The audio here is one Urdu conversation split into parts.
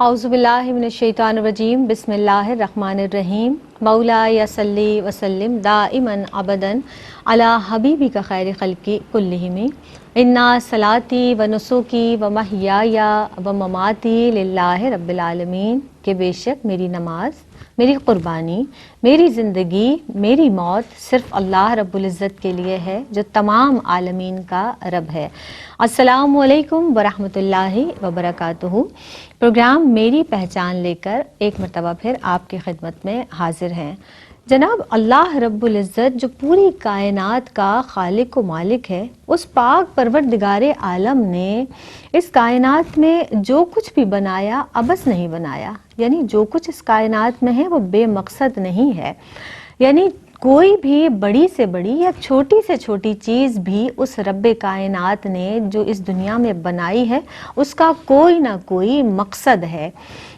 اعوذ باللہ من الشیطان الرجیم بسم اللہ الرحمن الرحیم مولاي صلی وسلم دائما ابدا علی حبیبک خیر خلق کلہم انا صلاتی و نسکی و محیای و مماتی للہ رب العالمین، کہ بے شک میری نماز، میری قربانی، میری زندگی، میری موت صرف اللہ رب العزت کے لیے ہے جو تمام عالمین کا رب ہے۔ السلام علیکم ورحمۃ اللہ وبرکاتہ۔ پروگرام میری پہچان لے کر ایک مرتبہ پھر آپ کی خدمت میں حاضر ہیں۔ جناب اللہ رب العزت جو پوری کائنات کا خالق و مالک ہے، اس پاک پروردگار عالم نے اس کائنات میں جو کچھ بھی بنایا عبث نہیں بنایا، یعنی جو کچھ اس کائنات میں ہے وہ بے مقصد نہیں ہے، یعنی کوئی بھی بڑی سے بڑی یا چھوٹی سے چھوٹی چیز بھی اس رب کائنات نے جو اس دنیا میں بنائی ہے اس کا کوئی نہ کوئی مقصد ہے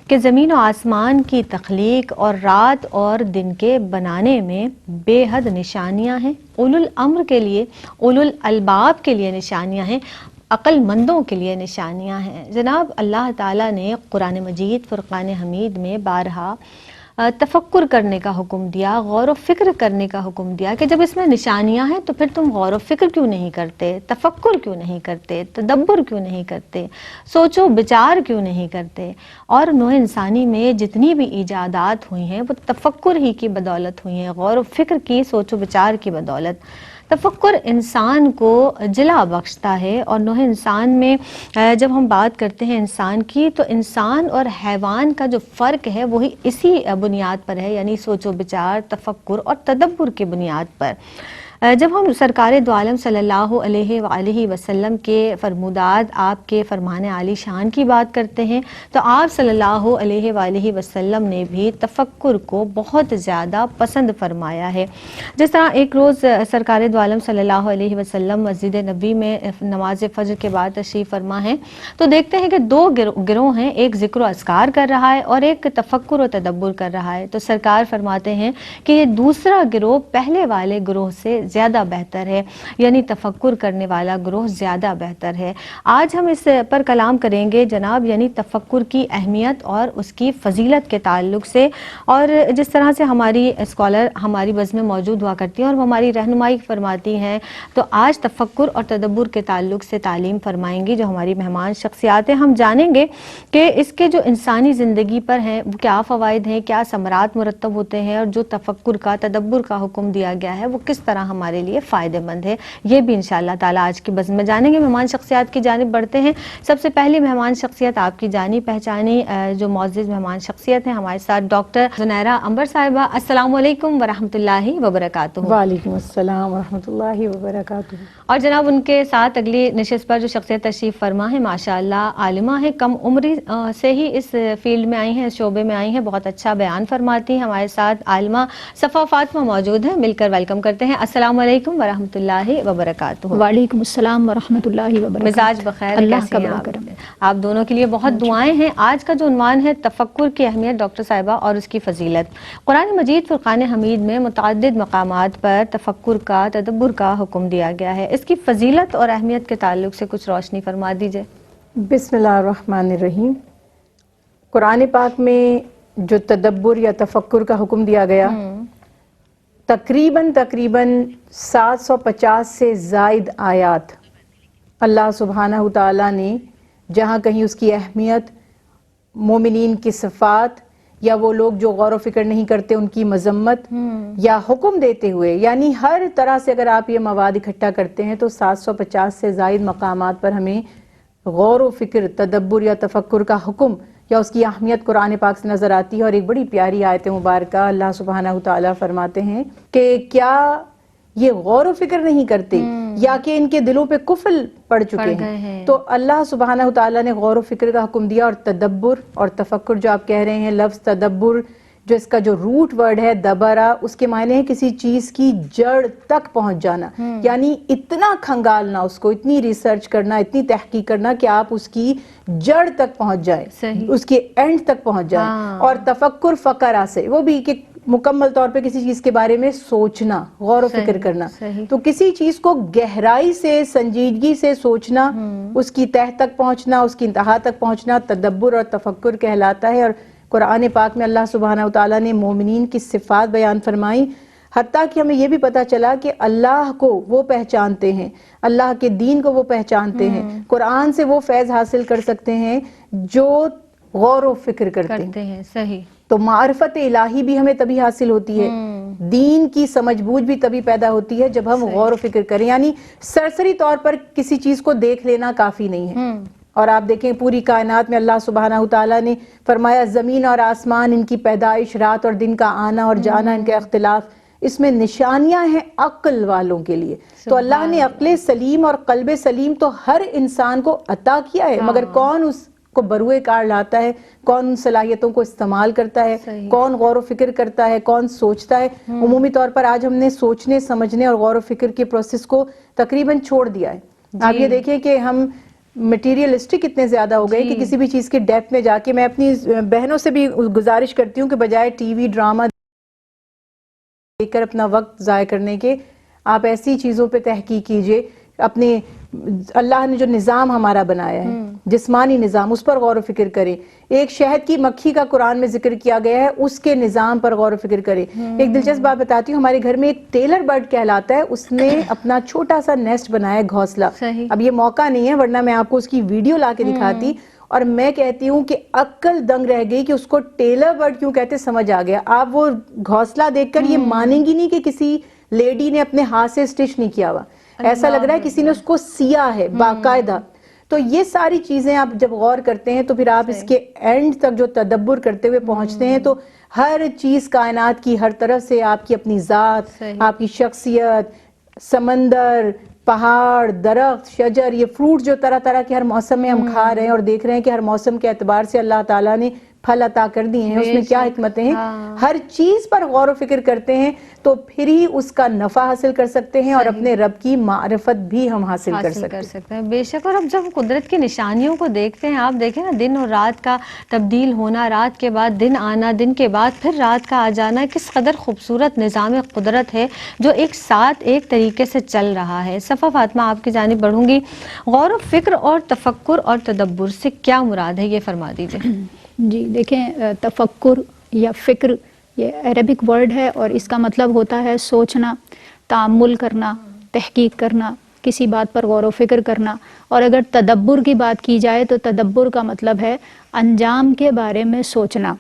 کہ زمین و آسمان کی تخلیق اور رات اور دن کے بنانے میں بے حد نشانیاں ہیں، اولو الامر کے لیے، اولو الالباب کے لیے نشانیاں ہیں، عقل مندوں کے لیے نشانیاں ہیں۔ جناب اللہ تعالیٰ نے قرآن مجید فرقان حمید میں بارہا تفکر کرنے کا حکم دیا، غور و فکر کرنے کا حکم دیا کہ جب اس میں نشانیاں ہیں تو پھر تم غور و فکر کیوں نہیں کرتے، تفکر کیوں نہیں کرتے، تدبر کیوں نہیں کرتے، سوچ و بچار کیوں نہیں کرتے۔ اور نوع انسانی میں جتنی بھی ایجادات ہوئی ہیں وہ تفکر ہی کی بدولت ہوئی ہیں، غور و فکر کی، سوچ و بچار کی بدولت۔ تفکر انسان کو جلا بخشتا ہے، اور نوع انسان میں جب ہم بات کرتے ہیں انسان کی تو انسان اور حیوان کا جو فرق ہے وہی اسی بنیاد پر ہے، یعنی سوچ و بچار، تفکر اور تدبر کی بنیاد پر۔ جب ہم سرکار دو عالم صلی اللہ علیہ وآلہ وسلم کے فرمودات، آپ کے فرمان عالی شان کی بات کرتے ہیں تو آپ صلی اللہ علیہ وآلہ وسلم نے بھی تفکر کو بہت زیادہ پسند فرمایا ہے۔ جس طرح ایک روز سرکار دو عالم صلی اللہ علیہ وسلم مسجد نبی میں نماز فجر کے بعد تشریف فرما ہیں تو دیکھتے ہیں کہ دو گروہ ہیں، ایک ذکر و اذکار کر رہا ہے اور ایک تفکر و تدبر کر رہا ہے۔ تو سرکار فرماتے ہیں کہ یہ دوسرا گروہ پہلے والے گروہ سے زیادہ بہتر ہے، یعنی تفکر کرنے والا گروہ زیادہ بہتر ہے۔ آج ہم اس پر کلام کریں گے جناب، یعنی تفکر کی اہمیت اور اس کی فضیلت کے تعلق سے، اور جس طرح سے ہماری اسکالر ہماری بزم میں موجود ہوا کرتی ہیں اور وہ ہماری رہنمائی فرماتی ہیں، تو آج تفکر اور تدبر کے تعلق سے تعلیم فرمائیں گی جو ہماری مہمان شخصیات ہیں۔ ہم جانیں گے کہ اس کے جو انسانی زندگی پر ہیں وہ کیا فوائد ہیں، کیا ثمرات مرتب ہوتے ہیں، اور جو تفکر کا، تدبر کا حکم دیا گیا ہے وہ کس طرح ہمارے لیے فائدہ مند ہے، یہ بھی انشاءاللہ تعالی آج کی بزم میں جانیں گے۔ مہمان شخصیات کی جانب بڑھتے ہیں۔ سب سے پہلی مہمان شخصیت آپ کی جانی پہچانی جو معزز مہمان شخصیت ہیں، ہمارے ساتھ ڈاکٹر زنیرہ عنبر صاحبہ۔ السلام علیکم ورحمۃ اللہ وبرکاتہ۔ وعلیکم السلام ورحمۃ اللہ وبرکاتہ۔ اور جناب ان کے ساتھ اگلی نشست پر جو شخصیت تشریف فرما ہے، ماشاءاللہ عالمہ ہے، کم عمری سے ہی اس فیلڈ میں آئی ہیں، اس شعبے میں آئی ہیں، بہت اچھا بیان فرماتی ہیں۔ ہمارے ساتھ عالمہ صفا فاطمہ موجود ہیں، مل کر ویلکم کرتے ہیں۔ السلام علیکم ورحمۃ اللہ وبرکاتہ۔ وعلیکم السلام ورحمۃ اللہ وبرکاتہ۔ مزاج بخیر، اللہ کا کیسی ہیں بڑا آپ؟ کرم ہے۔ آپ دونوں کے لیے بہت دعائیں ہیں۔ آج کا جو عنوان ہے تفکر کی اہمیت ڈاکٹر صاحبہ اور اس کی فضیلت، قرآن مجید فرقان حمید میں متعدد مقامات پر تفکر کا، تدبر کا حکم دیا گیا ہے۔ اس کی فضیلت اور اہمیت کے تعلق سے کچھ روشنی فرما دیجئے۔ بسم اللہ الرحمن الرحیم۔ قرآن پاک میں جو تدبر یا تفکر کا حکم دیا گیا، تقریباً 750 سے زائد آیات اللہ سبحانہ تعالیٰ نے جہاں کہیں اس کی اہمیت، مومنین کی صفات، یا وہ لوگ جو غور و فکر نہیں کرتے ان کی مذمت، یا حکم دیتے ہوئے، یعنی ہر طرح سے اگر آپ یہ مواد اکٹھا کرتے ہیں تو 750 سے زائد مقامات پر ہمیں غور و فکر، تدبر یا تفکر کا حکم یا اس کی اہمیت قرآن پاک سے نظر آتی ہے۔ اور ایک بڑی پیاری آیت مبارکہ اللہ سبحانہ تعالیٰ فرماتے ہیں کہ کیا یہ غور و فکر نہیں کرتے یا کہ ان کے دلوں پہ کفل پڑ چکے ہیں۔ تو اللہ سبحانہ تعالیٰ نے غور و فکر کا حکم دیا، اور تدبر اور تفکر جو آپ کہہ رہے ہیں، لفظ تدبر جو اس کا جو روٹ ورڈ ہے دبرا، اس کے معنی ہے کسی چیز کی جڑ تک پہنچ جانا، یعنی اتنا کھنگالنا اس کو، اتنی ریسرچ کرنا، اتنی تحقیق کرنا کہ آپ اس کی جڑ تک پہنچ جائیں، اس کے اینڈ تک پہنچ جائیں۔ اور تفکر فقرہ سے، وہ بھی کہ مکمل طور پہ کسی چیز کے بارے میں سوچنا، غور و فکر کرنا. تو کسی چیز کو گہرائی سے، سنجیدگی سے سوچنا، اس کی تہ تک پہنچنا، اس کی انتہا تک پہنچنا تدبر اور تفکر کہلاتا ہے. اور قرآن پاک میں اللہ سبحانہ وتعالیٰ نے مومنین کی صفات بیان فرمائی، حتیٰ کہ ہمیں یہ بھی پتہ چلا کہ اللہ کو وہ پہچانتے ہیں، اللہ کے دین کو وہ پہچانتے ہیں، قرآن سے وہ فیض حاصل کر سکتے ہیں جو غور و فکر کرتے ہیں. صحیح. تو معرفت الہی بھی ہمیں تبھی حاصل ہوتی ہے، دین کی سمجھ بوجھ بھی تبھی پیدا ہوتی ہے جب ہم غور و فکر کریں. یعنی سرسری طور پر کسی چیز کو دیکھ لینا کافی نہیں ہے. اور آپ دیکھیں پوری کائنات میں اللہ سبحانہ وتعالیٰ نے فرمایا زمین اور آسمان، ان کی پیدائش، رات اور دن کا آنا اور جانا، ان کا اختلاف، اس میں نشانیاں ہیں عقل والوں کے لیے. تو اللہ نے عقل سلیم اور قلب سلیم تو ہر انسان کو عطا کیا ہے، مگر کون اس کو بروئے کار لاتا ہے، کون ان صلاحیتوں کو استعمال کرتا ہے، کون غور و فکر کرتا ہے، کون سوچتا ہے. عمومی طور پر آج ہم نے سوچنے، سمجھنے اور غور و فکر کے پروسیس کو تقریباً چھوڑ دیا ہے. آپ یہ دیکھیں کہ ہم مٹیریلسٹک اتنے زیادہ ہو گئے کہ کسی بھی چیز کے ڈیپتھ میں جا کے، میں اپنی بہنوں سے بھی گزارش کرتی ہوں کہ بجائے ٹی وی ڈرامہ دیکھ کر اپنا وقت ضائع کرنے کے، آپ ایسی چیزوں پہ تحقیق کیجئے. اپنے اللہ نے جو نظام ہمارا بنایا ہے، جسمانی نظام، اس پر غور و فکر کریں. ایک شہد کی مکھی کا قرآن میں ذکر کیا گیا ہے، اس کے نظام پر غور و فکر کریں. ایک دلچسپ بات بتاتی ہوں، ہمارے گھر میں ایک ٹیلر برڈ کہلاتا ہے، اس نے اپنا چھوٹا سا نیسٹ بنایا ہے، گھونسلہ. اب یہ موقع نہیں ہے ورنہ میں آپ کو اس کی ویڈیو لا کے دکھاتی، اور میں کہتی ہوں کہ عقل دنگ رہ گئی کہ اس کو ٹیلر برڈ کیوں کہتے، سمجھ آ گیا. آپ وہ گھونسلہ دیکھ کر یہ مانیں گی نہیں کہ کسی لیڈی نے اپنے ہاتھ سے سٹچ نہیں کیا ہوا، ایسا لگ رہا ہے کسی نے اس کو سیا ہے باقاعدہ. تو یہ ساری چیزیں آپ جب غور کرتے ہیں تو پھر آپ اس کے اینڈ تک جو تدبر کرتے ہوئے پہنچتے ہیں، تو ہر چیز کائنات کی ہر طرف سے آپ کی اپنی ذات، آپ کی شخصیت، سمندر، پہاڑ، درخت، شجر، یہ فروٹ جو طرح طرح کے ہر موسم میں ہم کھا رہے ہیں اور دیکھ رہے ہیں کہ ہر موسم کے اعتبار سے اللہ تعالیٰ نے پھل عطا کر دیے ہیں، اس میں کیا حکمتیں ہیں. ہر چیز پر غور و فکر کرتے ہیں تو پھر ہی اس کا نفع حاصل کر سکتے ہیں اور اپنے رب کی معرفت بھی ہم حاصل کر سکتے ہیں. بے شک. اور اب جب قدرت کی نشانیوں کو دیکھتے ہیں، آپ دیکھیں نا، دن اور رات کا تبدیل ہونا، رات کے بعد دن آنا، دن کے بعد پھر رات کا آ جانا، کس قدر خوبصورت نظام قدرت ہے جو ایک ساتھ ایک طریقے سے چل رہا ہے. صفا فاطمہ، آپ کی جانب بڑھوں گی. غور و فکر اور تفکر اور تدبر سے کیا مراد ہے، یہ فرما دیجیے. جی دیکھیں، تفکر یا فکر یہ عربک ورڈ ہے اور اس کا مطلب ہوتا ہے سوچنا، تأمل کرنا، تحقیق کرنا، کسی بات پر غور و فکر کرنا. اور اگر تدبر کی بات کی جائے تو تدبر کا مطلب ہے انجام کے بارے میں سوچنا.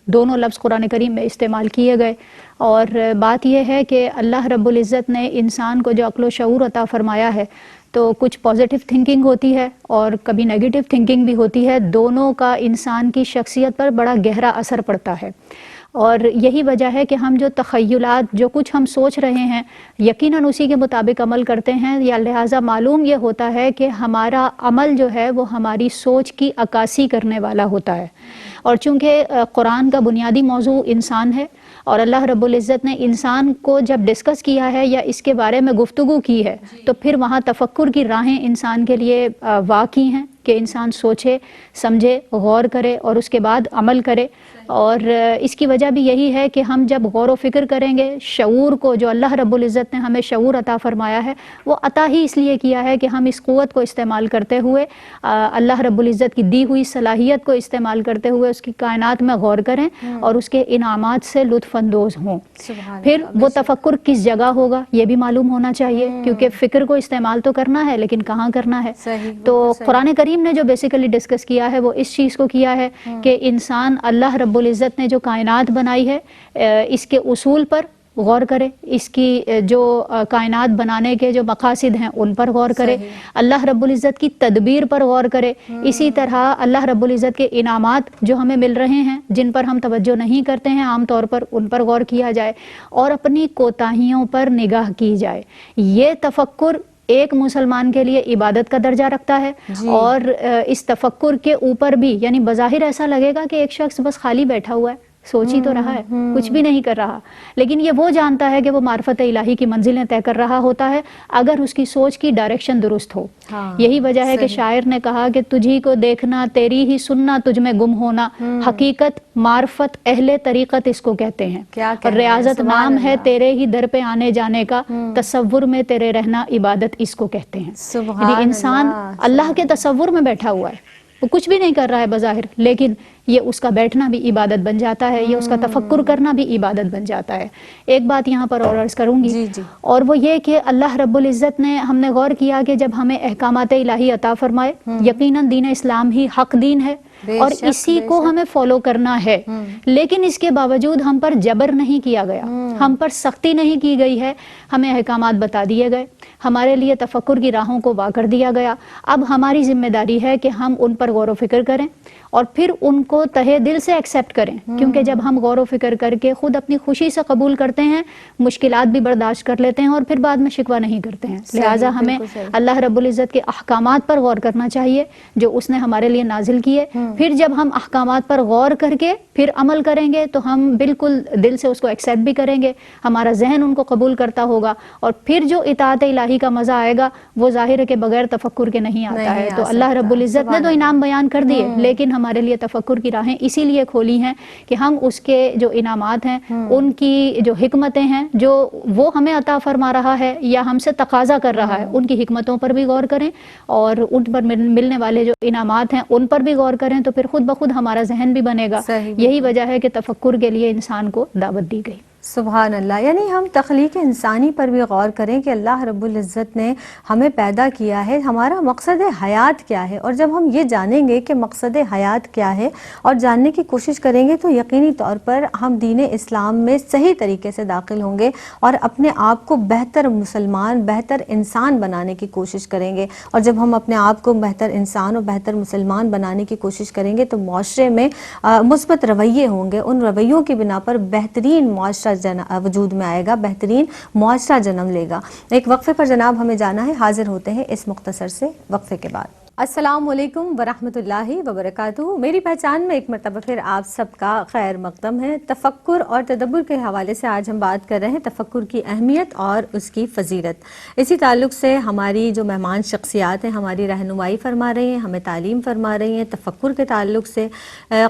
دونوں لفظ قرآن کریم میں استعمال کیے گئے. اور بات یہ ہے کہ اللہ رب العزت نے انسان کو جو عقل و شعور عطا فرمایا ہے، تو کچھ پازیٹیو تھنکنگ ہوتی ہے اور کبھی نیگیٹو تھنکنگ بھی ہوتی ہے. دونوں کا انسان کی شخصیت پر بڑا گہرا اثر پڑتا ہے. اور یہی وجہ ہے کہ ہم جو تخیلات، جو کچھ ہم سوچ رہے ہیں، یقیناً اسی کے مطابق عمل کرتے ہیں، یا لہٰذا معلوم یہ ہوتا ہے کہ ہمارا عمل جو ہے وہ ہماری سوچ کی عکاسی کرنے والا ہوتا ہے. اور چونکہ قرآن کا بنیادی موضوع انسان ہے اور اللہ رب العزت نے انسان کو جب ڈسکس کیا ہے یا اس کے بارے میں گفتگو کی ہے، تو پھر وہاں تفکر کی راہیں انسان کے لیے واقعی ہیں کہ انسان سوچے، سمجھے، غور کرے اور اس کے بعد عمل کرے. اور اس کی وجہ بھی یہی ہے کہ ہم جب غور و فکر کریں گے، شعور کو جو اللہ رب العزت نے ہمیں شعور عطا فرمایا ہے، وہ عطا ہی اس لیے کیا ہے کہ ہم اس قوت کو استعمال کرتے ہوئے، اللہ رب العزت کی دی ہوئی صلاحیت کو استعمال کرتے ہوئے اس کی کائنات میں غور کریں اور اس کے انعامات سے لطف اندوز ہوں. پھر وہ تفکر کس جگہ ہوگا یہ بھی معلوم ہونا چاہیے، کیونکہ فکر کو استعمال تو کرنا ہے لیکن کہاں کرنا ہے. تو قرآن کریم نے جو بیسیکلی ڈسکس کیا ہے وہ اس چیز کو کیا ہے کہ انسان اللہ رب العزت نے جو کائنات بنائی ہے، اس کے اصول پر غور کرے، اس کی جو کائنات بنانے کے جو مقاصد ہیں ان پر غور کرے، اللہ رب العزت کی تدبیر پر غور کرے. اسی طرح اللہ رب العزت کے انعامات جو ہمیں مل رہے ہیں، جن پر ہم توجہ نہیں کرتے ہیں عام طور پر، ان پر غور کیا جائے اور اپنی کوتاہیوں پر نگاہ کی جائے. یہ تفکر ایک مسلمان کے لیے عبادت کا درجہ رکھتا ہے. اور اس تفکر کے اوپر بھی، یعنی بظاہر ایسا لگے گا کہ ایک شخص بس خالی بیٹھا ہوا ہے، سوچ ہی تو رہا ہے، کچھ بھی نہیں کر رہا، لیکن یہ وہ جانتا ہے کہ وہ معرفت الہی کی منزلیں طے کر رہا ہوتا ہے اگر اس کی سوچ کی ڈائریکشن درست ہو۔ یہی وجہ ہے کہ شاعر نے کہا کہ تجھی کو دیکھنا تیری ہی سننا تجھ میں گم ہونا، حقیقت معرفت اہل طریقت اس کو کہتے ہیں، اور ریاضت نام ہے تیرے ہی در پہ آنے جانے کا، تصور میں تیرے رہنا عبادت اس کو کہتے ہیں۔ یعنی انسان اللہ کے تصور میں بیٹھا ہوا ہے، وہ کچھ بھی نہیں کر رہا ہے بظاہر، لیکن یہ اس کا بیٹھنا بھی عبادت بن جاتا ہے، یہ اس کا تفکر کرنا بھی عبادت بن جاتا ہے۔ ایک بات یہاں پر اور عرض کروں گی، اور وہ یہ کہ اللہ رب العزت نے، ہم نے غور کیا کہ جب ہمیں احکامات الہی عطا فرمائے، یقیناً دین اسلام ہی حق دین ہے اور اسی کو ہمیں فالو کرنا ہے، لیکن اس کے باوجود ہم پر جبر نہیں کیا گیا، ہم پر سختی نہیں کی گئی ہے، ہمیں احکامات بتا دیے گئے، ہمارے لیے تفکر کی راہوں کو وا کر دیا گیا۔ اب ہماری ذمہ داری ہے کہ ہم ان پر غور و فکر کریں اور پھر ان کو تہہ دل سے ایکسیپٹ کریں، کیونکہ جب ہم غور و فکر کر کے خود اپنی خوشی سے قبول کرتے ہیں، مشکلات بھی برداشت کر لیتے ہیں اور پھر بعد میں شکوہ نہیں کرتے ہیں۔ لہٰذا ہمیں اللہ رب العزت کے احکامات پر غور کرنا چاہیے جو اس نے ہمارے لیے نازل کیے، پھر جب ہم احکامات پر غور کر کے پھر عمل کریں گے تو ہم بالکل دل سے اس کو ایکسیپٹ بھی کریں گے، ہمارا ذہن ان کو قبول کرتا ہوگا، اور پھر جو اطاعت الہی کا مزہ آئے گا وہ ظاہر ہے کہ بغیر تفکر کے نہیں آتا ہے۔ تو اللہ رب العزت نے تو انعام بیان کر دیے، لیکن ہمارے لیے تفکر کی راہیں اسی لیے کھولی ہیں کہ ہم اس کے جو انعامات ہیں، ان کی جو حکمتیں ہیں جو وہ ہمیں عطا فرما رہا ہے یا ہم سے تقاضا کر رہا ہے، ان کی حکمتوں پر بھی غور کریں اور ان پر ملنے والے جو انعامات ہیں ان پر بھی غور کریں، تو پھر خود بخود ہمارا ذہن بھی بنے گا۔ یہی وجہ ہے کہ تفکر کے لیے انسان کو دعوت دی گئی۔ سبحان اللہ، یعنی ہم تخلیق انسانی پر بھی غور کریں کہ اللہ رب العزت نے ہمیں پیدا کیا ہے، ہمارا مقصد حیات کیا ہے، اور جب ہم یہ جانیں گے کہ مقصد حیات کیا ہے اور جاننے کی کوشش کریں گے تو یقینی طور پر ہم دین اسلام میں صحیح طریقے سے داخل ہوں گے اور اپنے آپ کو بہتر مسلمان، بہتر انسان بنانے کی کوشش کریں گے، اور جب ہم اپنے آپ کو بہتر انسان اور بہتر مسلمان بنانے کی کوشش کریں گے تو معاشرے میں مثبت رویے ہوں گے، ان رویوں کی بنا پر بہترین معاشرہ وجود میں آئے گا، بہترین معاشرہ جنم لے گا۔ ایک وقفے پر جناب ہمیں جانا ہے، حاضر ہوتے ہیں اس مختصر سے وقفے کے بعد۔ السلام علیکم ورحمۃ اللہ وبرکاتہ۔ میری پہچان میں ایک مرتبہ پھر آپ سب کا خیر مقدم ہے۔ تفکر اور تدبر کے حوالے سے آج ہم بات کر رہے ہیں تفکر کی اہمیت اور اس کی فضیلت۔ اسی تعلق سے ہماری جو مہمان شخصیات ہیں ہماری رہنمائی فرما رہی ہیں، ہمیں تعلیم فرما رہی ہیں تفکر کے تعلق سے۔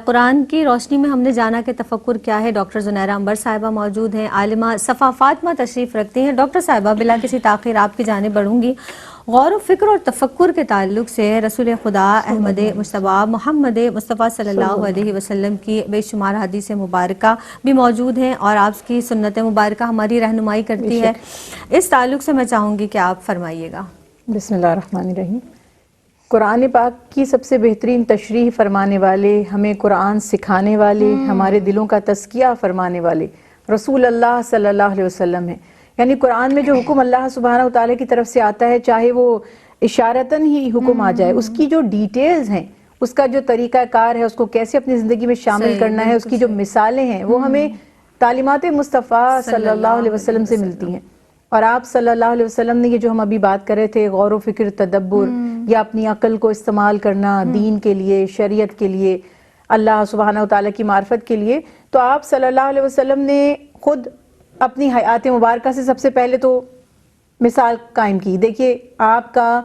قرآن کی روشنی میں ہم نے جانا کہ تفکر کیا ہے۔ ڈاکٹر زنیرہ عنبر صاحبہ موجود ہیں، عالمہ صفا فاطمہ تشریف رکھتی ہیں۔ ڈاکٹر صاحبہ بلا کسی تاخیر آپ کی جانب بڑھوں گی۔ غور و فکر اور تفکر کے تعلق سے رسول خدا احمد مصطفیٰ محمد مصطفیٰ صلی اللہ علیہ وسلم کی بے شمار حدیث مبارکہ بھی موجود ہیں اور آپ کی سنت مبارکہ ہماری رہنمائی کرتی ہے۔ اس تعلق سے میں چاہوں گی کہ آپ فرمائیے گا۔ بسم اللہ الرحمن الرحیم۔ قرآن پاک کی سب سے بہترین تشریح فرمانے والے، ہمیں قرآن سکھانے والے، ہمارے دلوں کا تزکیہ فرمانے والے رسول اللہ صلی اللہ علیہ وسلم ہیں۔ یعنی قرآن میں جو حکم اللہ سبحانہ و تعالیٰ کی طرف سے آتا ہے، چاہے وہ اشارتاً ہی حکم آ جائے، اس کی جو ڈیٹیلز ہیں، اس کا جو طریقہ کار ہے، اس کو کیسے اپنی زندگی میں شامل کرنا ہے، اس کی جو مثالیں ہیں وہ ہمیں تعلیمات مصطفیٰ صلی اللہ علیہ وسلم سے ملتی ہیں۔ اور آپ صلی اللہ علیہ وسلم نے یہ جو ہم ابھی بات کر رہے تھے، غور و فکر، تدبر یا اپنی عقل کو استعمال کرنا دین کے لیے، شریعت کے لیے، اللہ سبحانہ و تعالیٰ کی معرفت کے لیے، تو آپ صلی اللہ علیہ وسلم نے خود اپنی حیات مبارکہ سے سب سے پہلے تو مثال قائم کی۔ دیکھیے آپ کا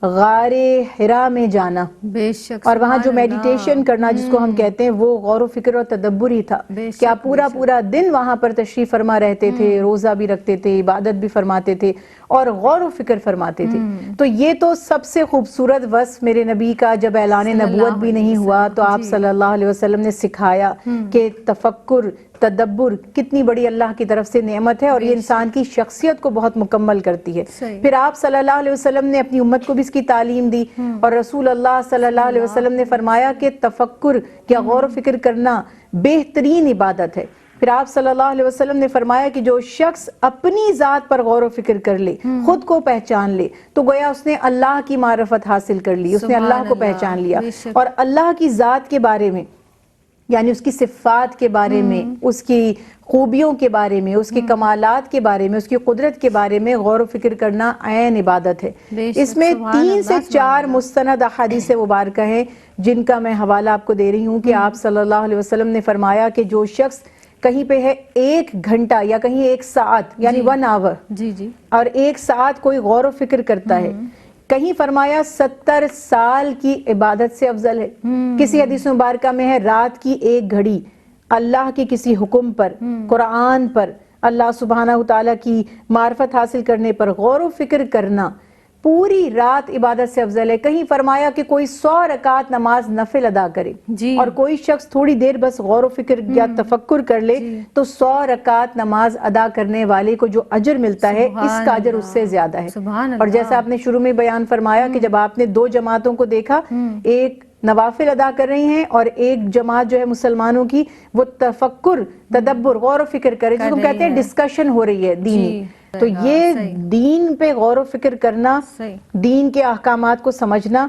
غار حرا میں جانا بے شک، اور وہاں جو میڈیٹیشن کرنا جس کو ہم کہتے ہیں، وہ غور و فکر اور تدبر ہی تھا کہ آپ پورا دن وہاں پر تشریف فرما رہتے تھے، روزہ بھی رکھتے تھے، عبادت بھی فرماتے تھے اور غور و فکر فرماتے تھے۔ تو یہ تو سب سے خوبصورت وصف میرے نبی کا جب اعلان نبوت بھی نہیں ہوا تو آپ صلی اللہ علیہ وسلم نے سکھایا کہ تفکر، تدبر کتنی بڑی اللہ کی طرف سے نعمت ہے اور یہ انسان کی شخصیت کو بہت مکمل کرتی ہے۔ پھر آپ صلی اللہ علیہ وسلم نے اپنی امت کو بھی اس کی تعلیم دی اور رسول اللہ صلی اللہ علیہ وسلم نے فرمایا کہ تفکر یا غور و فکر کرنا بہترین عبادت ہے۔ پھر آپ صلی اللہ علیہ وسلم نے فرمایا کہ جو شخص اپنی ذات پر غور و فکر کر لے، خود کو پہچان لے، تو گویا اس نے اللہ کی معرفت حاصل کر لی، اس نے اللہ کو پہچان لیا۔ اور اللہ کی ذات کے بارے میں یعنی اس کی صفات کے بارے میں، اس کی خوبیوں کے بارے میں، اس کے کمالات کے بارے میں، اس کی قدرت کے بارے میں غور و فکر کرنا عین عبادت ہے۔ اس میں 3 سے 4 مستند احادیث مبارکہ ہیں جن کا میں حوالہ آپ کو دے رہی ہوں کہ آپ صلی اللہ علیہ وسلم نے فرمایا کہ جو شخص کہیں پہ ہے 1 گھنٹہ یا کہیں 1 ساعت یعنی 1 آور اور 1 ساعت کوئی غور و فکر کرتا ہے، کہیں فرمایا 70 سال کی عبادت سے افضل ہے۔ کسی حدیث مبارکہ میں ہے رات کی 1 گھڑی اللہ کے کسی حکم پر، قرآن پر، اللہ سبحانہ وتعالیٰ کی معرفت حاصل کرنے پر غور و فکر کرنا پوری رات عبادت سے افضل ہے۔ کہیں فرمایا کہ کوئی 100 رکعت نماز نفل ادا کرے اور کوئی شخص تھوڑی دیر بس غور و فکر یا تفکر کر لے تو 100 رکعت نماز ادا کرنے والے کو جو اجر ملتا ہے اس کا اجر اس سے زیادہ ہے۔ اور جیسا آپ نے شروع میں بیان فرمایا کہ جب آپ نے 2 جماعتوں کو دیکھا، ایک نوافل ادا کر رہی ہیں اور ایک جماعت جو ہے مسلمانوں کی وہ تفکر، تدبر، غور و فکر کرے، جس کو کہتے ہیں ڈسکشن ہو رہی ہے دینی۔ تو یہ دین پہ غور و فکر کرنا، دین کے احکامات کو سمجھنا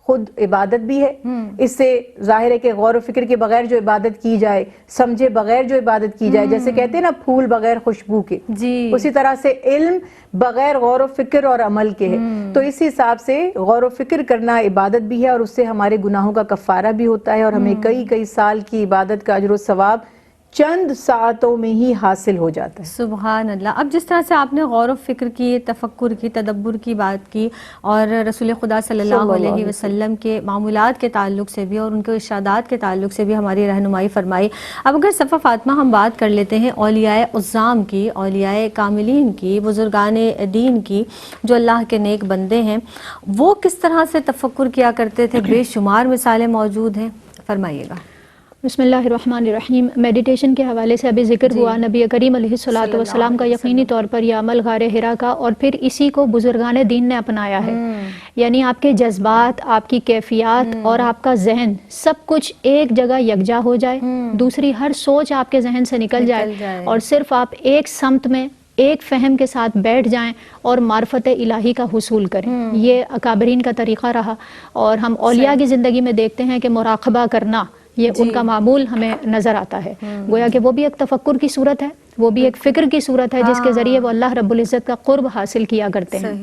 خود عبادت بھی ہے۔ اس سے ظاہر ہے کہ غور و فکر کے بغیر جو عبادت کی جائے، سمجھے بغیر جو عبادت کی جائے، جیسے کہتے ہیں نا پھول بغیر خوشبو کے، اسی طرح سے علم بغیر غور و فکر اور عمل کے ہے۔ تو اس حساب سے غور و فکر کرنا عبادت بھی ہے اور اس سے ہمارے گناہوں کا کفارہ بھی ہوتا ہے اور ہمیں کئی سال کی عبادت کا اجر و ثواب چند ساعتوں میں ہی حاصل ہو جاتا ہے۔ سبحان اللہ۔ اب جس طرح سے آپ نے غور و فکر کی، تفکر کی، تدبر کی بات کی اور رسول خدا صلی اللہ علیہ وسلم کے معمولات کے تعلق سے بھی اور ان کے ارشادات کے تعلق سے بھی ہماری رہنمائی فرمائی، اب اگر صفا فاطمہ ہم بات کر لیتے ہیں اولیاء عظام کی، اولیاء کاملین کی، بزرگان دین کی، جو اللہ کے نیک بندے ہیں، وہ کس طرح سے تفکر کیا کرتے تھے؟ بے شمار مثالیں موجود ہیں، فرمائیے گا۔ بسم اللہ الرحمن الرحیم۔ میڈیٹیشن کے حوالے سے ابھی ذکر ہوا نبی کریم علیہ الصلوۃ والسلام کا یقینی طور پر یہ عمل غار حرا کا، اور پھر اسی کو بزرگان دین نے اپنایا ہے۔ یعنی آپ کے جذبات، آپ کی کیفیات اور آپ کا ذہن سب کچھ ایک جگہ یکجا ہو جائے، دوسری ہر سوچ آپ کے ذہن سے نکل جائے اور صرف آپ ایک سمت میں ایک فہم کے ساتھ بیٹھ جائیں اور معرفت الہی کا حصول کریں۔ یہ اکابرین کا طریقہ رہا اور ہم اولیاء کی زندگی میں دیکھتے ہیں کہ مراقبہ کرنا یہ ان کا معمول ہمیں نظر آتا ہے۔ گویا کہ وہ بھی ایک تفکر کی صورت ہے، وہ بھی ایک فکر کی صورت ہے جس کے ذریعے وہ اللہ رب العزت کا قرب حاصل کیا کرتے ہیں۔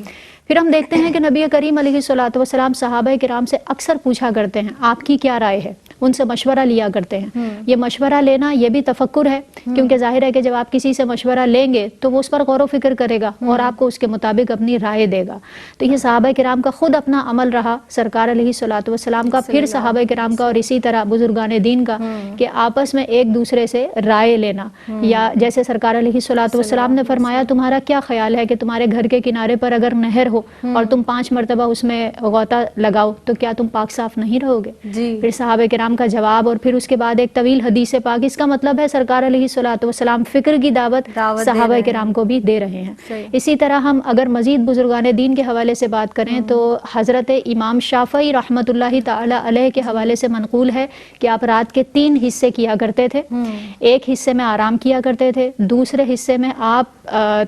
پھر ہم دیکھتے ہیں کہ نبی کریم علیہ الصلوۃ والسلام صحابہ کرام سے اکثر پوچھا کرتے ہیں آپ کی کیا رائے ہے، ان سے مشورہ لیا کرتے ہیں۔ یہ مشورہ لینا یہ بھی تفکر ہے، کیونکہ ظاہر ہے کہ جب آپ کسی سے مشورہ لیں گے تو وہ اس پر غور و فکر کرے گا اور آپ کو اس کے مطابق اپنی رائے دے گا۔ تو یہ صحابہ کرام کا خود اپنا عمل رہا، سرکار علیہ الصلوۃ والسلام کا، پھر صحابہ کرام کا اور اسی طرح بزرگان دین کا، کہ آپس میں ایک دوسرے سے رائے لینا۔ یا جیسے سرکار علیہ الصلوۃ والسلام نے فرمایا تمہارا کیا خیال ہے کہ تمہارے گھر کے کنارے پر اگر نہر ہو اور تم 5 مرتبہ اس میں غوطہ لگاؤ تو کیا تم پاک صاف نہیں رہو گے؟ پھر صحابہ کرام کا جواب اور پھر اس کے بعد ایک طویل حدیث پاک۔ اس کا مطلب ہے سرکار علیہ الصلوۃ والسلام فکر کی دعوت صحابہ کرام کو بھی دے رہے ہیں۔ اسی طرح ہم اگر مزید بزرگان دین کے حوالے سے بات کریں تو حضرت امام شافعی رحمۃ اللہ تعالی علیہ کے حوالے سے منقول ہے کہ آپ رات کے 3 حصے کیا کرتے تھے۔ ایک حصے میں آرام کیا کرتے تھے، دوسرے حصے میں آپ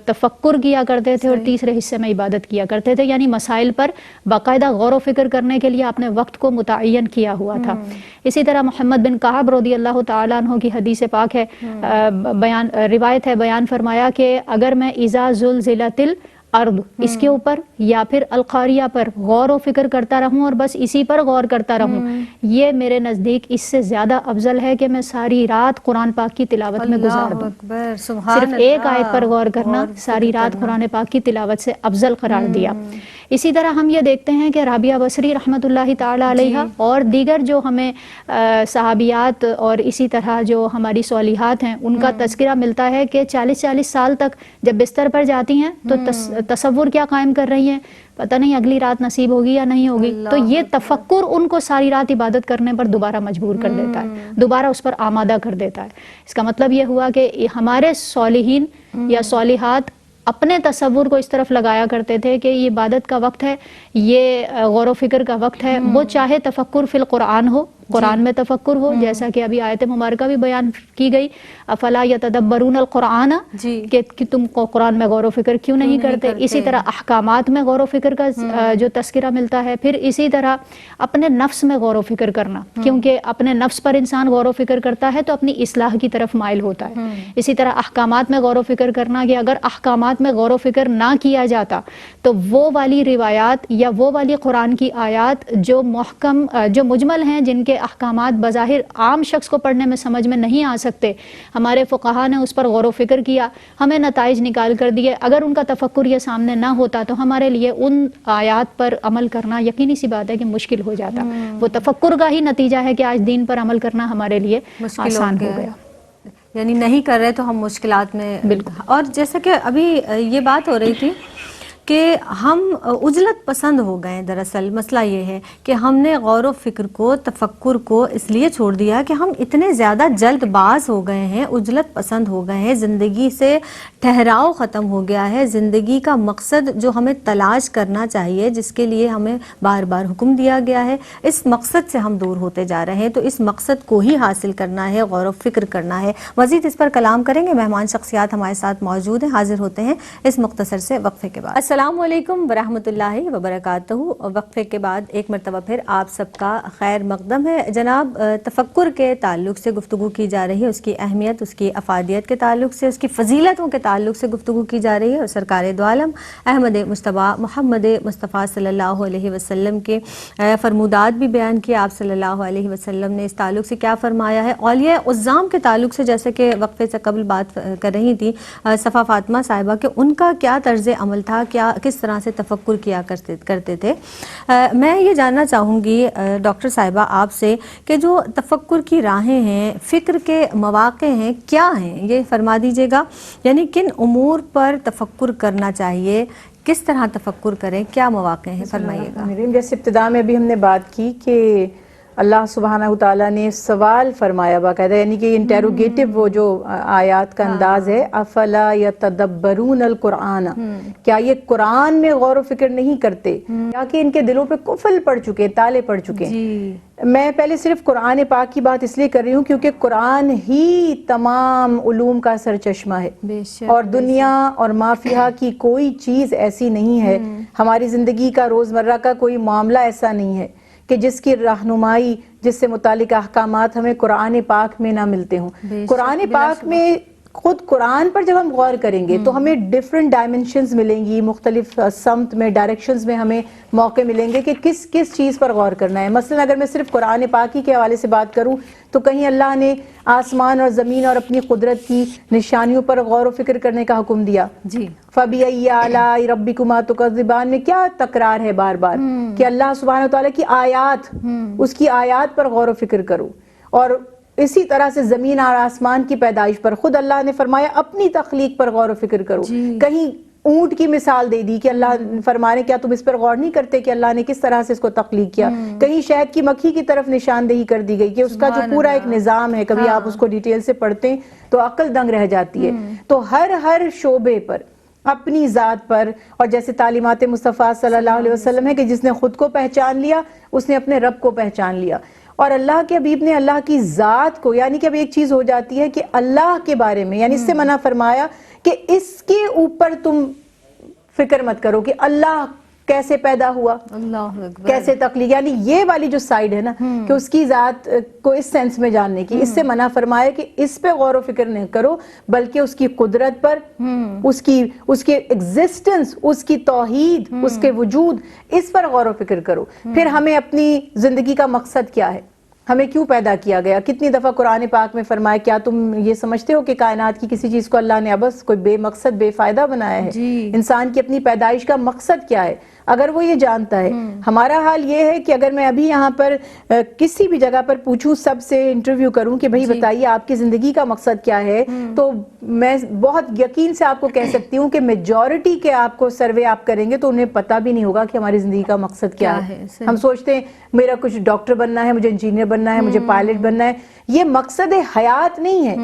تفکر کیا کرتے تھے اور تیسرے حصے میں عبادت کیا کرتے تھے۔ یعنی مسائل پر باقاعدہ غور و فکر کرنے کے لیے آپ نے وقت کو متعین کیا ہوا تھا۔ اسی طرح محمد بن کعب رضی اللہ تعالیٰ عنہ کی حدیث پاک ہے، روایت ہے، بیان فرمایا کہ اگر میں اذا زلزلت الارض اس کے اوپر یا پھر القاریہ پر غور و فکر کرتا رہوں اور بس اسی پر غور کرتا رہوں، یہ میرے نزدیک اس سے زیادہ افضل ہے کہ میں ساری رات قرآن پاک کی تلاوت میں گزار دوں۔ صرف ایک آیت پر غور کرنا ساری رات قرآن پاک کی تلاوت سے افضل قرار دیا۔ اسی طرح ہم یہ دیکھتے ہیں کہ رابعہ بصری رحمۃ اللہ تعالی علیہ اور دیگر جو ہمیں صحابیات اور اسی طرح جو ہماری صالحات ہیں ان کا تذکرہ ملتا ہے کہ 40 سال تک جب بستر پر جاتی ہیں تو تصور کیا قائم کر رہی ہیں، پتہ نہیں اگلی رات نصیب ہوگی یا نہیں ہوگی۔ تو یہ تفکر ان کو ساری رات عبادت کرنے پر دوبارہ مجبور کر دیتا ہے، دوبارہ اس پر آمادہ کر دیتا ہے۔ اس کا مطلب یہ ہوا کہ ہمارے صالحین یا صالحات اپنے تصور کو اس طرف لگایا کرتے تھے کہ یہ عبادت کا وقت ہے، یہ غور و فکر کا وقت ہے، وہ چاہے تفکر فی القرآن ہو، قرآن میں تفکر ہو، جیسا کہ ابھی آیت مبارکہ بھی بیان کی گئی، افلا یتدبرون القرآن، کہ تم قرآن میں غور و فکر کیوں نہیں کرتے. اسی طرح احکامات میں غور و فکر کا جو تذکرہ ملتا ہے. پھر اسی طرح اپنے نفس میں غور و فکر کرنا، کیونکہ اپنے نفس پر انسان غور و فکر کرتا ہے تو اپنی اصلاح کی طرف مائل ہوتا ہے. اسی طرح احکامات میں غور و فکر کرنا، کہ اگر احکامات میں غور و فکر نہ کیا جاتا تو وہ والی روایات یا وہ والی قرآن کی آیات جو محکم جو مجمل ہیں، جن کے احکامات بظاہر عام شخص کو پڑھنے میں سمجھ میں نہیں آ سکتے، ہمارے فقہا نے اس پر غور و فکر کیا، ہمیں نتائج نکال کر دیے. اگر ان کا تفکر یہ سامنے نہ ہوتا تو ہمارے لیے ان آیات پر عمل کرنا یقینی سی بات ہے کہ مشکل ہو جاتا. وہ تفکر کا ہی نتیجہ ہے کہ آج دین پر عمل کرنا ہمارے لیے آسان ہو گیا. یعنی نہیں کر رہے تو ہم مشکلات میں. بالکل. اور جیسا کہ ابھی یہ بات ہو رہی تھی کہ ہم عجلت پسند ہو گئے. دراصل مسئلہ یہ ہے کہ ہم نے غور و فکر کو، تفکر کو اس لیے چھوڑ دیا کہ ہم اتنے زیادہ جلد باز ہو گئے ہیں، عجلت پسند ہو گئے ہیں، زندگی سے ٹھہراؤ ختم ہو گیا ہے. زندگی کا مقصد جو ہمیں تلاش کرنا چاہیے، جس کے لیے ہمیں بار بار حکم دیا گیا ہے، اس مقصد سے ہم دور ہوتے جا رہے ہیں. تو اس مقصد کو ہی حاصل کرنا ہے، غور و فکر کرنا ہے. مزید اس پر کلام کریں گے، مہمان شخصیات ہمارے ساتھ موجود ہیں. حاضر ہوتے ہیں اس مختصر سے وقفے کے بعد. السلام علیکم ورحمۃ اللہ وبرکاتہ. وقفے کے بعد ایک مرتبہ پھر آپ سب کا خیر مقدم ہے. جناب، تفکر کے تعلق سے گفتگو کی جا رہی ہے، اس کی اہمیت، اس کی افادیت کے تعلق سے، اس کی فضیلتوں کے تعلق سے گفتگو کی جا رہی ہے. اور سرکار دو عالم احمد مصطفیٰ محمد مصطفیٰ صلی اللہ علیہ وسلم کے فرمودات بھی بیان کیے. آپ صلی اللہ علیہ وسلم نے اس تعلق سے کیا فرمایا ہے. اولیاء عظام کے تعلق سے جیسے کہ وقفے سے قبل بات کر رہی تھی صفا فاطمہ صاحبہ کہ ان کا کیا طرز عمل تھا، کس طرح سے تفکر کیا کرتے تھے. میں یہ جاننا چاہوں گی ڈاکٹر صاحبہ آپ سے کہ جو تفکر کی راہیں ہیں، فکر کے مواقع ہیں، کیا ہیں، یہ فرما دیجیے گا. یعنی کن امور پر تفکر کرنا چاہیے، کس طرح تفکر کریں، کیا مواقع ہیں، فرمائیے گا. جیسے ابتدا میں ابھی ہم نے بات کی کہ اللہ سبحانہ تعالیٰ نے سوال فرمایا باقاعدہ، یعنی کہ انٹیروگیٹو وہ جو آیات کا انداز ہے، افلا یتدبرون القرآن، کیا یہ قرآن میں غور و فکر نہیں کرتے، کیا کہ ان کے دلوں پہ قفل پڑ چکے، تالے پڑ چکے. میں پہلے صرف قرآن پاک کی بات اس لیے کر رہی ہوں کیونکہ قرآن ہی تمام علوم کا سرچشمہ ہے، اور دنیا اور مافیہ کی کوئی چیز ایسی نہیں ہے، ہماری زندگی کا روزمرہ کا کوئی معاملہ ایسا نہیں ہے کہ جس کی رہنمائی، جس سے متعلق احکامات ہمیں قرآن پاک میں نہ ملتے ہوں. قرآن پاک میں خود قرآن پر جب ہم غور کریں گے تو ہمیں ڈیفرنٹ ڈائمنشنز ملیں گی، مختلف سمت میں، ڈائریکشنز میں ہمیں موقع ملیں گے کہ کس چیز پر غور کرنا ہے. مثلا اگر میں صرف قرآن پاک ہی کے حوالے سے بات کروں تو کہیں اللہ نے آسمان اور زمین اور اپنی قدرت کی نشانیوں پر غور و فکر کرنے کا حکم دیا. فَبِأَيِّ آلَاءِ رَبِّكُمَا تُكَذِّبَانِ میں کیا تکرار ہے بار بار کہ اللہ سبحانہ وتعالیٰ کی آیات، اس کی آیات پر غور و فکر کرو. اور اسی طرح سے زمین اور آسمان کی پیدائش پر خود اللہ نے فرمایا اپنی تخلیق پر غور و فکر کرو. کہیں اونٹ کی مثال دے دی کہ اللہ فرمانے کیا تم اس پر غور نہیں کرتے کہ اللہ نے کس طرح سے اس کو تخلیق کیا. کہیں شہد کی مکھی کی طرف نشاندہی کر دی گئی کہ اس کا جو پورا ایک نظام ہے، کبھی آپ اس کو ڈیٹیل سے پڑھتے ہیں تو عقل دنگ رہ جاتی ہے. تو ہر شعبے پر، اپنی ذات پر، اور جیسے تعلیمات مصطفیٰ صلی اللہ علیہ وسلم ہے کہ جس نے خود کو پہچان لیا اس نے اپنے رب کو پہچان لیا. اور اللہ کے حبیب نے اللہ کی ذات کو، یعنی کہ اب ایک چیز ہو جاتی ہے کہ اللہ کے بارے میں، یعنی اس سے منع فرمایا کہ اس کے اوپر تم فکر مت کرو کہ اللہ کیسے پیدا ہوا، کیسے تخلیق، یعنی یہ والی جو سائیڈ ہے نا کہ اس کی ذات کو اس سینس میں جاننے کی، اس سے منع فرمایا کہ اس پہ غور و فکر نہیں کرو، بلکہ اس کی قدرت پر، اس کی ایگزسٹنس، اس کی توحید، اس کے وجود، اس پر غور و فکر کرو. پھر ہمیں اپنی زندگی کا مقصد کیا ہے، ہمیں کیوں پیدا کیا گیا. کتنی دفعہ قرآن پاک میں فرمایا کیا تم یہ سمجھتے ہو کہ کائنات کی کسی چیز کو اللہ نے ابس کوئی بے مقصد بے فائدہ بنایا ہے. انسان کی اپنی پیدائش کا مقصد کیا ہے اگر وہ یہ جانتا ہے. ہمارا حال یہ ہے کہ اگر میں ابھی یہاں پر کسی بھی جگہ پر پوچھوں، سب سے انٹرویو کروں کہ بھئی بتائیے آپ کی زندگی کا مقصد کیا ہے، تو میں بہت یقین سے آپ کو کہہ سکتی ہوں کہ میجورٹی کے آپ کو سروے آپ کریں گے تو انہیں پتہ بھی نہیں ہوگا کہ ہماری زندگی کا مقصد کیا ہے. ہم سوچتے ہیں میرا کچھ ڈاکٹر بننا ہے، مجھے انجینئر بننا ہے، مجھے پائلٹ بننا ہے. یہ مقصد حیات نہیں ہے.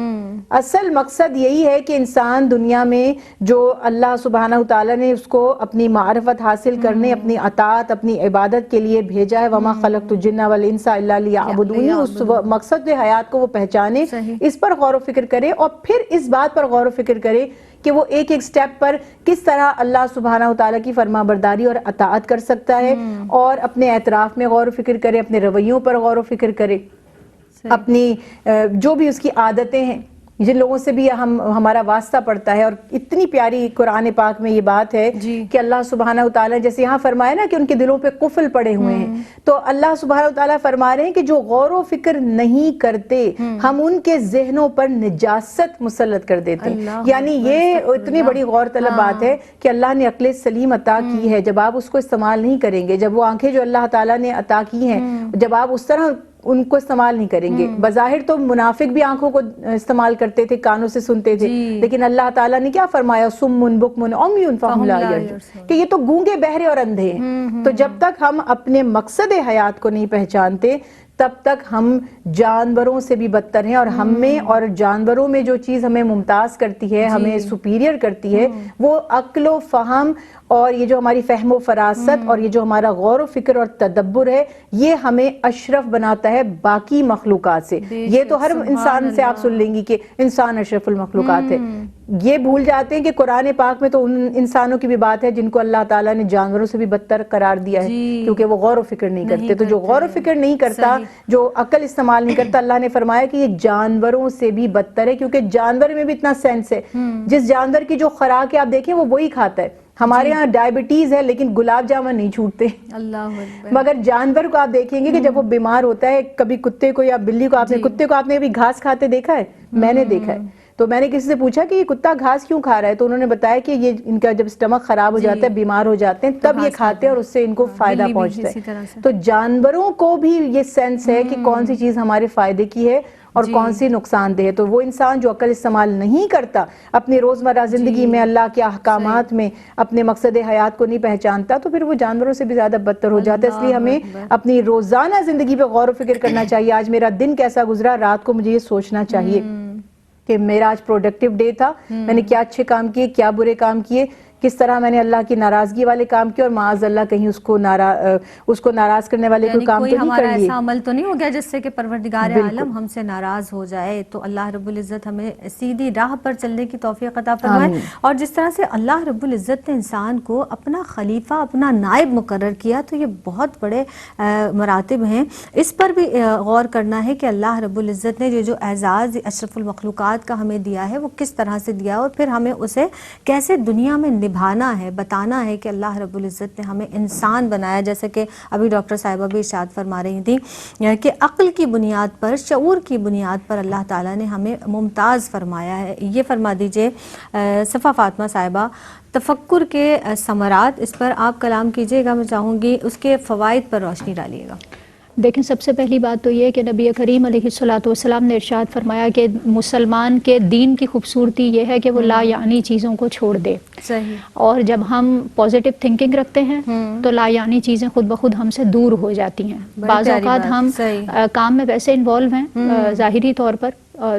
اصل مقصد یہی ہے کہ انسان دنیا میں جو اللہ سبحانہ تعالیٰ نے اس کو اپنی معرفت حاصل کر سر نے اپنی اطاعت اپنی عبادت کے لیے بھیجا ہے. وما خلقت الجن والانس الا لیعبدون. اس مقصد حیات کو وہ پہچانے, اس پر غور و فکر کرے, اور پھر اس بات پر غور و فکر کرے کہ وہ ایک ایک سٹیپ پر کس طرح اللہ سبحانہ وتعالیٰ کی فرما برداری اور اطاعت کر سکتا ہے, اور اپنے اعتراف میں غور و فکر کرے, اپنے رویوں پر غور و فکر کرے, اپنی جو بھی اس کی عادتیں ہیں جن لوگوں سے بھی ہمارا واسطہ پڑتا ہے. اور اتنی پیاری قرآن پاک میں یہ بات ہے کہ اللہ سبحانہ وتعالیٰ جیسے یہاں فرمایا نا کہ ان کے دلوں پہ قفل پڑے ہوئے ہیں, تو اللہ سبحانہ وتعالیٰ فرما رہے ہیں کہ جو غور و فکر نہیں کرتے ہم ان کے ذہنوں پر نجاست مسلط کر دیتے ہیں. یعنی یہ اتنی بڑی غور طلب بات ہے کہ اللہ نے عقل سلیم عطا کی ہے, جب آپ اس کو استعمال نہیں کریں گے, جب وہ آنکھیں جو اللہ تعالیٰ نے عطا کی ہیں جب آپ اس طرح ان کو استعمال نہیں کریں گے. بظاہر تو منافق بھی آنکھوں کو استعمال کرتے تھے, کانوں سے سنتے تھے, لیکن اللہ تعالیٰ نے کیا فرمایا, سم بکم عمی فہم لا یرجعون, کہ یہ تو گونگے بہرے اور اندھے ہیں. تو جب تک ہم اپنے مقصد حیات کو نہیں پہچانتے تب تک ہم جانوروں سے بھی بدتر ہیں. اور ہم میں اور جانوروں میں جو چیز ہمیں ممتاز کرتی ہے, ہمیں سپیریئر کرتی ہے, وہ عقل و فہم اور یہ جو ہماری فہم و فراست اور یہ جو ہمارا غور و فکر اور تدبر ہے, یہ ہمیں اشرف بناتا ہے باقی مخلوقات سے. یہ تو ہر انسان سے آپ سن لیں گی کہ انسان اشرف المخلوقات ہے. یہ بھول جاتے ہیں کہ قرآن پاک میں تو ان انسانوں کی بھی بات ہے جن کو اللہ تعالیٰ نے جانوروں سے بھی بدتر قرار دیا ہے, کیونکہ وہ غور و فکر نہیں کرتے. تو جو غور و فکر نہیں کرتا, جو عقل استعمال نہیں کرتا, اللہ نے فرمایا کہ یہ جانوروں سے بھی بدتر ہے, کیونکہ جانور میں بھی اتنا سینس ہے. جس جانور کی جو خوراک ہے آپ دیکھیں وہ وہی کھاتا ہے. ہمارے ہاں ڈائبٹیز ہے لیکن گلاب جامن نہیں چھوٹتے, مگر جانور کو آپ دیکھیں گے کہ جب وہ بیمار ہوتا ہے, کبھی کتے کو یا بلی کو, کتے کو آپ نے کبھی گھاس کھاتے دیکھا ہے؟ میں نے دیکھا ہے. تو میں نے کسی سے پوچھا کہ یہ کتا گھاس کیوں کھا رہا ہے, تو انہوں نے بتایا کہ یہ ان کا جب اسٹمک خراب ہو جاتا ہے, بیمار ہو جاتے ہیں, تب یہ کھاتے ہیں اور اس سے ان کو فائدہ پہنچتا ہے. تو جانوروں کو بھی یہ سینس ہے کہ کون سی چیز ہمارے فائدے کی ہے اور کون سی نقصان دہ ہے. تو وہ انسان جو عقل استعمال نہیں کرتا اپنی روزمرہ زندگی میں, اللہ کے احکامات میں, اپنے مقصد حیات کو نہیں پہچانتا, تو پھر وہ جانوروں سے بھی زیادہ بدتر ہو جاتا ہے. اس لیے ہمیں اپنی روزانہ زندگی پہ غور و فکر کرنا چاہیے. آج میرا دن کیسا گزرا, رات کو مجھے یہ سوچنا چاہیے کہ میرا آج پروڈکٹیو ڈے تھا, میں نے کیا اچھے کام کیے, کیا برے کام کیے, کس طرح میں نے اللہ کی ناراضگی والے کام کیے, اور معاذ اللہ کہیں اس کو ناراض کرنے والے کوئی کام تو نہیں کر لیے. ایسا عمل تو نہیں ہو گیا جس سے کہ پروردگار عالم ہم سے ناراض ہو جائے. تو اللہ رب العزت ہمیں سیدھی راہ پر چلنے کی توفیق عطا فرمائے. اور جس طرح سے اللہ رب العزت نے انسان کو اپنا خلیفہ, اپنا نائب مقرر کیا, تو یہ بہت بڑے مراتب ہیں. اس پر بھی غور کرنا ہے کہ اللہ رب العزت نے جو اعزاز اشرف المخلوقات کا ہمیں دیا ہے وہ کس طرح سے دیا, اور پھر ہمیں اسے کیسے دنیا میں نبھانا ہے, بتانا ہے کہ اللہ رب العزت نے ہمیں انسان بنایا. جیسے کہ ابھی ڈاکٹر صاحبہ بھی ارشاد فرما رہی تھی کہ عقل کی بنیاد پر, شعور کی بنیاد پر اللہ تعالیٰ نے ہمیں ممتاز فرمایا ہے. یہ فرما دیجئے صفا فاطمہ صاحبہ, تفکر کے ثمرات, اس پر آپ کلام کیجئے گا. میں چاہوں گی اس کے فوائد پر روشنی ڈالیے گا. دیکھیں, سب سے پہلی بات تو یہ کہ نبی کریم علیہ الصلوۃ والسلام نے ارشاد فرمایا کہ مسلمان کے دین کی خوبصورتی یہ ہے کہ وہ لا یعنی چیزوں کو چھوڑ دے. صحیح. اور جب ہم پازیٹیو تھنکنگ رکھتے ہیں تو لا یعنی چیزیں خود بخود ہم سے دور ہو جاتی ہیں. بعض اوقات ہم کام میں ویسے انوالو ہیں ظاہری طور پر,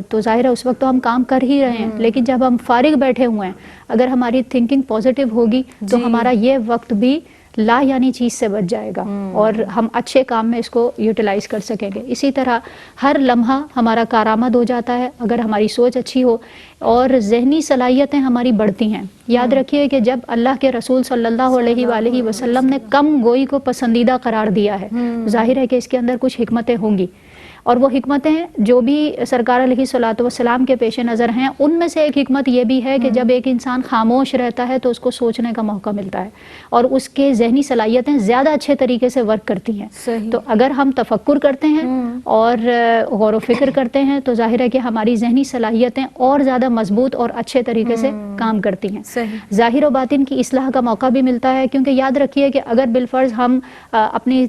تو ظاہر ہے اس وقت تو ہم کام کر ہی رہے ہیں, لیکن جب ہم فارغ بیٹھے ہوئے ہیں, اگر ہماری تھنکنگ پازیٹیو ہوگی تو ہمارا یہ وقت بھی لا یعنی چیز سے بچ جائے گا اور ہم اچھے کام میں اس کو یوٹیلائز کر سکیں گے. اسی طرح ہر لمحہ ہمارا کارآمد ہو جاتا ہے اگر ہماری سوچ اچھی ہو اور ذہنی صلاحیتیں ہماری بڑھتی ہیں. یاد رکھیے کہ جب اللہ کے رسول صلی اللہ علیہ وآلہ وسلم نے کم گوئی کو پسندیدہ قرار دیا ہے, ظاہر ہے کہ اس کے اندر کچھ حکمتیں ہوں گی, اور وہ حکمتیں جو بھی سرکار علیہ الصلوۃ والسلام کے پیش نظر ہیں, ان میں سے ایک حکمت یہ بھی ہے کہ جب ایک انسان خاموش رہتا ہے تو اس کو سوچنے کا موقع ملتا ہے اور اس کے ذہنی صلاحیتیں زیادہ اچھے طریقے سے ورک کرتی ہیں. تو اگر ہم تفکر کرتے ہیں اور غور و فکر کرتے ہیں تو ظاہر ہے کہ ہماری ذہنی صلاحیتیں اور زیادہ مضبوط اور اچھے طریقے سے کام کرتی ہیں. ظاہر و باطن کی اصلاح کا موقع بھی ملتا ہے, کیونکہ یاد رکھیے کہ اگر بالفرض ہم اپنی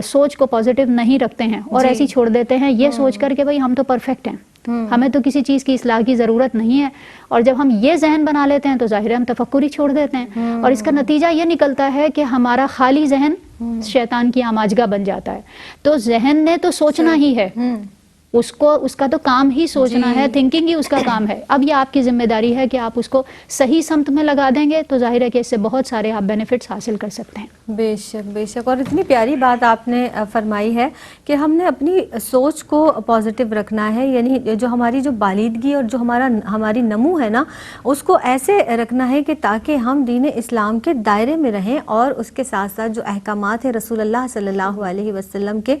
سوچ کو پازیٹیو نہیں رکھتے ہیں اور ایسی چھوڑ دیتے ہیں یہ سوچ کر کہ بھئی ہم تو پرفیکٹ ہیں, ہمیں تو کسی چیز کی اصلاح کی ضرورت نہیں ہے, اور جب ہم یہ ذہن بنا لیتے ہیں تو ظاہر ہے ہم تفکر ہی چھوڑ دیتے ہیں, اور اس کا نتیجہ یہ نکلتا ہے کہ ہمارا خالی ذہن شیطان کی آماجگاہ بن جاتا ہے. تو ذہن نے تو سوچنا ہی ہے, اس کا تو کام ہی سوچنا ہے, تھنکنگ ہی اس کا کام ہے. اب یہ آپ کی ذمہ داری ہے کہ آپ اس کو صحیح سمت میں لگا دیں گے تو ظاہر ہے کہ اس سے بہت سارے آپ بینیفٹس حاصل کر سکتے ہیں. بے شک بے شک. اور اتنی پیاری بات آپ نے فرمائی ہے کہ ہم نے اپنی سوچ کو پازیٹیو رکھنا ہے, یعنی جو ہماری جو بالیدگی اور جو ہماری نمو ہے نا, اس کو ایسے رکھنا ہے کہ تاکہ ہم دین اسلام کے دائرے میں رہیں, اور اس کے ساتھ ساتھ جو احکامات ہیں رسول اللہ صلی اللہ علیہ وسلم کے,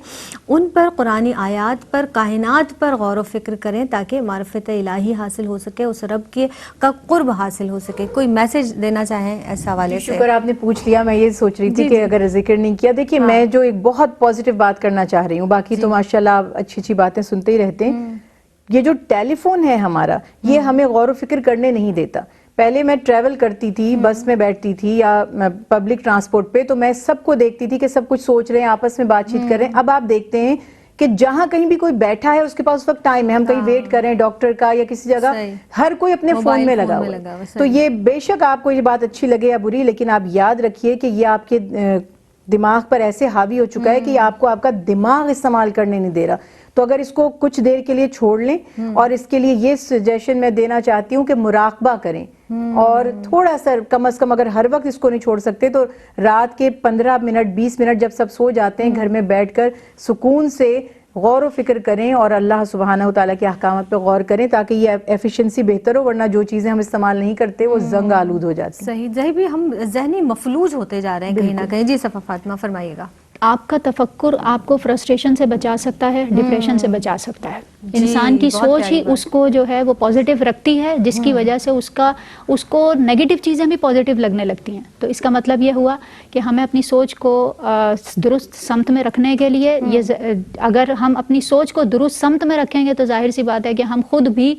ان پر, قرآنی آیات پر, کائنات پر غور و فکر کریں تاکہ معرفت الہی حاصل ہو سکے, اس رب کے کا قرب حاصل ہو سکے. کوئی میسج دینا چاہیں اس حوالے سے؟ شکر آپ نے پوچھ لیا. میں یہ سوچ رہی تھی کہ اگر ذکر نہیں کیا, دیکھیے میں جو ایک بہت پازیٹیو بات کرنا چاہ رہی ہوں, باقی تو ماشاءاللہ آپ اچھی اچھی باتیں سنتے ہی رہتے ہیں. یہ جو ٹیلی فون ہے ہمارا, یہ ہمیں غور و فکر کرنے نہیں دیتا. پہلے میں ٹریول کرتی تھی, بس میں بیٹھتی تھی یا پبلک ٹرانسپورٹ پہ, تو میں سب کو دیکھتی تھی کہ سب کچھ سوچ رہے ہیں, آپس میں بات چیت کر رہے ہیں. اب آپ دیکھتے ہیں کہ جہاں کہیں بھی کوئی بیٹھا ہے اس کے پاس اس وقت ٹائم ہے, ہم کہیں ویٹ کر رہے ہیں ڈاکٹر کا یا کسی جگہ, ہر کوئی اپنے فون میں لگا ہوا ہے. تو یہ بے شک آپ کو یہ بات اچھی لگے یا بری, لیکن آپ یاد رکھیے کہ یہ آپ کے دماغ پر ایسے حاوی ہو چکا ہے کہ آپ کو آپ کا دماغ استعمال کرنے نہیں دے رہا. تو اگر اس کو کچھ دیر کے لیے چھوڑ لیں, اور اس کے لیے یہ سجیشن میں دینا چاہتی ہوں کہ مراقبہ کریں, اور تھوڑا سا کم از کم, اگر ہر وقت اس کو نہیں چھوڑ سکتے تو رات کے 15 منٹ 20 منٹ جب سب سو جاتے ہیں, گھر میں بیٹھ کر سکون سے غور و فکر کریں اور اللہ سبحانہ وتعالیٰ کے احکامات پہ غور کریں تاکہ یہ ایفیشنسی بہتر ہو, ورنہ جو چیزیں ہم استعمال نہیں کرتے وہ زنگ آلود ہو جاتی ہیں. صحیح. ذہنی بھی ہم ذہنی مفلوج ہوتے جا رہے ہیں کہیں نہ کہیں. جی صفا فاطمہ فرمائیے گا. آپ کا تفکر آپ کو فرسٹریشن سے بچا سکتا ہے, ڈپریشن سے بچا سکتا ہے. انسان کی سوچ ہی اس کو جو ہے وہ پازیٹیو رکھتی ہے, جس کی وجہ سے اس کو نیگیٹو چیزیں بھی پازیٹیو لگنے لگتی ہیں. تو اس کا مطلب یہ ہوا کہ ہمیں اپنی سوچ کو درست سمت میں رکھنے کے لیے, اگر ہم اپنی سوچ کو درست سمت میں رکھیں گے تو ظاہر سی بات ہے کہ ہم خود بھی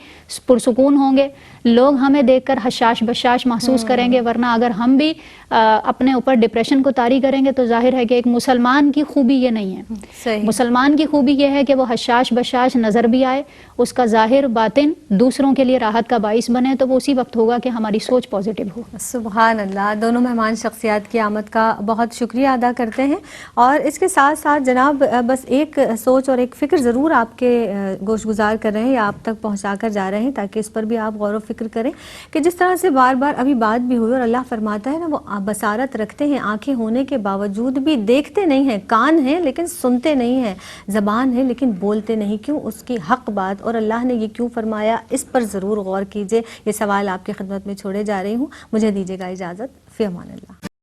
پرسکون ہوں گے, لوگ ہمیں دیکھ کر حشاش بشاش محسوس کریں گے. ورنہ اگر ہم بھی اپنے اوپر ڈپریشن کو طاری کریں گے تو ظاہر ہے کہ ایک مسلمان کی خوبی یہ نہیں ہے. مسلمان کی خوبی یہ ہے کہ وہ حشاش بشاش نظر بھی آئے, اس کا ظاہر باطن دوسروں کے لیے راحت کا باعث بنے, تو وہ اسی وقت ہوگا کہ ہماری سوچ پازیٹیو ہو. سبحان اللہ. دونوں مہمان شخصیات کی آمد کا بہت شکریہ ادا کرتے ہیں, اور اس کے ساتھ ساتھ جناب بس ایک سوچ اور ایک فکر ضرور آپ کے گوش گزار کر رہے ہیں یا آپ تک پہنچا کر جا رہے ہیں, تاکہ اس پر بھی آپ غور و فکر کریں کہ جس طرح سے بار بار ابھی بات بھی ہوئی, اور اللہ فرماتا ہے نا وہ بصارت رکھتے ہیں, آنکھیں ہونے کے باوجود بھی دیکھتے نہیں ہیں, کان ہیں لیکن سنتے نہیں ہیں, زبان ہے لیکن بولتے نہیں. کیوں؟ اس کی حق بات, اور اللہ نے یہ کیوں فرمایا, اس پر ضرور غور کیجئے. یہ سوال آپ کی خدمت میں چھوڑے جا رہی ہوں. مجھے دیجیے گا اجازت. فی امان اللہ.